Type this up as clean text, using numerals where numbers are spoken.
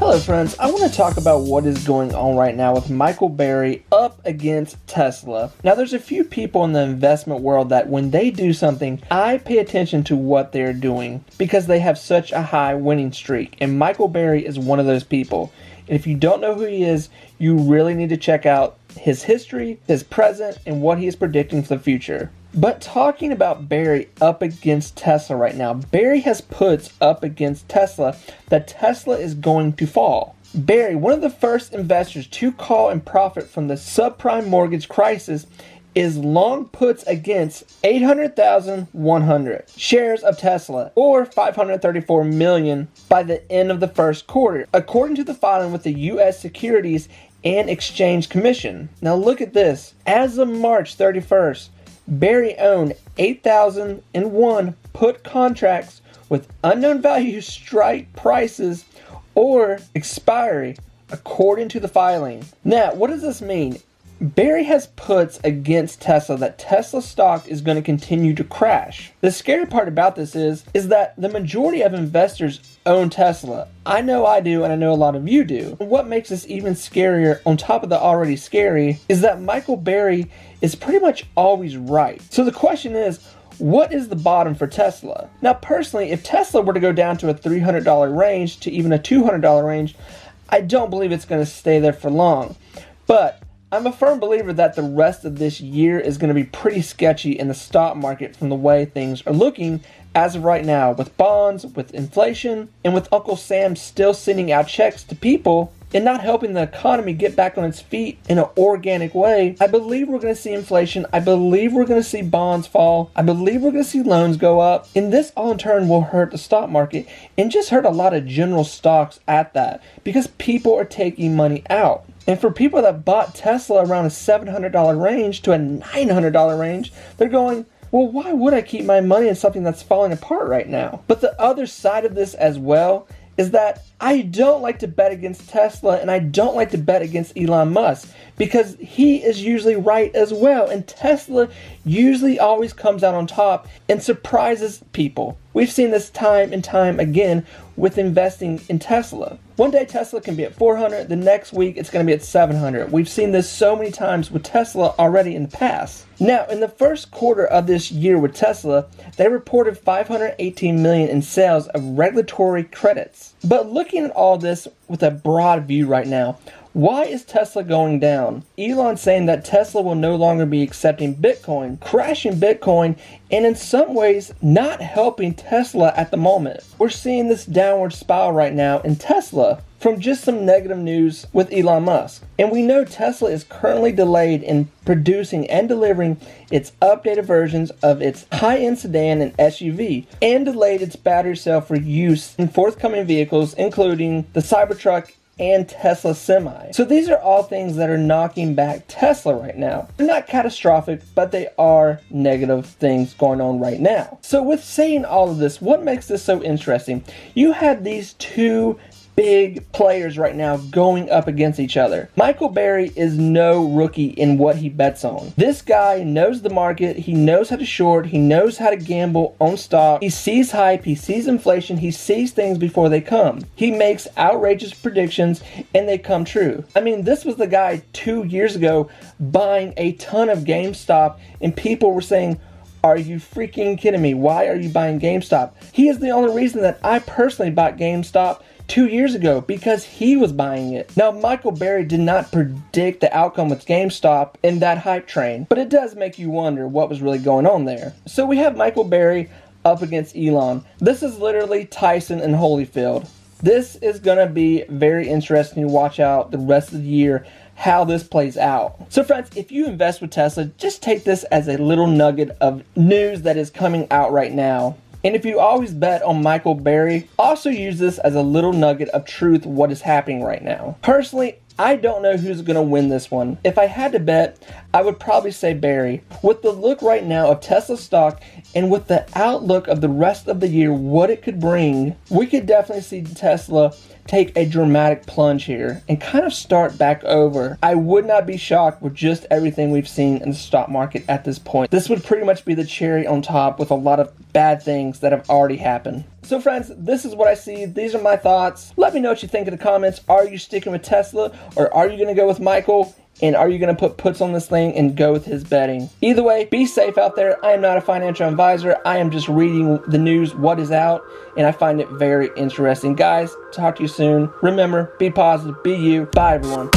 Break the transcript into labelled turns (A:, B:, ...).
A: Hello friends, I want to talk about what is going on right now with Michael Burry up against Tesla. Now there's a few people in the investment world that when they do something, I pay attention to what they're doing because they have such a high winning streak, and Michael Burry is one of those people. And if you don't know who he is, you really need to check out his history, his present, and what he is predicting for the future. But talking about Burry up against Tesla right now, Burry has puts up against Tesla that Tesla is going to fall. Burry, one of the first investors to call and profit from the subprime mortgage crisis, is long puts against 800,100 shares of Tesla, or 534 million by the end of the first quarter, according to the filing with the U.S. Securities and Exchange Commission. Now look at this. As of March 31st, Burry owned 8,001 put contracts with unknown value strike prices or expiry, according to the filing. Now, what does this mean? Burry has puts against Tesla that Tesla stock is going to continue to crash. The scary part about this is that the majority of investors own Tesla. I know I do, and I know a lot of you do. And what makes this even scarier, on top of the already scary, is that Michael Burry is pretty much always right. So the question is, what is the bottom for Tesla? Now personally, if Tesla were to go down to a $300 range to even a $200 range, I don't believe it's going to stay there for long. But I'm a firm believer that the rest of this year is going to be pretty sketchy in the stock market from the way things are looking as of right now, with bonds, with inflation, and with Uncle Sam still sending out checks to people and not helping the economy get back on its feet in an organic way. I believe we're going to see inflation. I believe we're going to see bonds fall. I believe we're going to see loans go up. And this all in turn will hurt the stock market and just hurt a lot of general stocks at that, because people are taking money out. And for people that bought Tesla around a $700 range to a $900 range, they're going, well, why would I keep my money in something that's falling apart right now? But the other side of this as well is that I don't like to bet against Tesla, and I don't like to bet against Elon Musk, because he is usually right as well, and Tesla usually always comes out on top and surprises people. We've seen this time and time again with investing in Tesla. One day Tesla can be at 400, the next week it's going to be at 700. We've seen this so many times with Tesla already in the past. Now, in the first quarter of this year with Tesla, they reported 518 million in sales of regulatory credits. But looking at all this with a broad view right now, why is Tesla going down? Elon saying that Tesla will no longer be accepting Bitcoin, crashing Bitcoin, and in some ways not helping Tesla at the moment. We're seeing this downward spiral right now in Tesla from just some negative news with Elon Musk. And we know Tesla is currently delayed in producing and delivering its updated versions of its high-end sedan and SUV, and delayed its battery cell for use in forthcoming vehicles, including the Cybertruck and Tesla Semi. So these are all things that are knocking back Tesla right now. They're not catastrophic, but they are negative things going on right now. So with saying all of this, what makes this so interesting? You had these two big players right now going up against each other. Michael Burry is no rookie in what he bets on. This guy knows the market, he knows how to short, he knows how to gamble on stock, he sees hype, he sees inflation, he sees things before they come. He makes outrageous predictions and they come true. I mean, this was the guy 2 years ago buying a ton of GameStop, and people were saying, are you freaking kidding me? Why are you buying GameStop? He is the only reason that I personally bought GameStop 2 years ago, because he was buying it. Now, Michael Burry did not predict the outcome with GameStop in that hype train, but it does make you wonder what was really going on there. So we have Michael Burry up against Elon. This is literally Tyson and Holyfield. This is going to be very interesting to watch out the rest of the year how this plays out. So friends, if you invest with Tesla, just take this as a little nugget of news that is coming out right now. And if you always bet on Michael Burry, also use this as a little nugget of truth what is happening right now. Personally, I don't know who's going to win this one. If I had to bet, I would probably say Burry. With the look right now of Tesla stock and with the outlook of the rest of the year, what it could bring, we could definitely see Tesla take a dramatic plunge here and kind of start back over. I would not be shocked with just everything we've seen in the stock market at this point. This would pretty much be the cherry on top with a lot of bad things that have already happened. So friends, this is what I see. These are my thoughts. Let me know what you think in the comments. Are you sticking with Tesla, or are you going to go with Michael? And are you going to put puts on this thing and go with his betting? Either way, be safe out there. I am not a financial advisor. I am just reading the news, what is out, and I find it very interesting. Guys, talk to you soon. Remember, be positive, be you. Bye, everyone.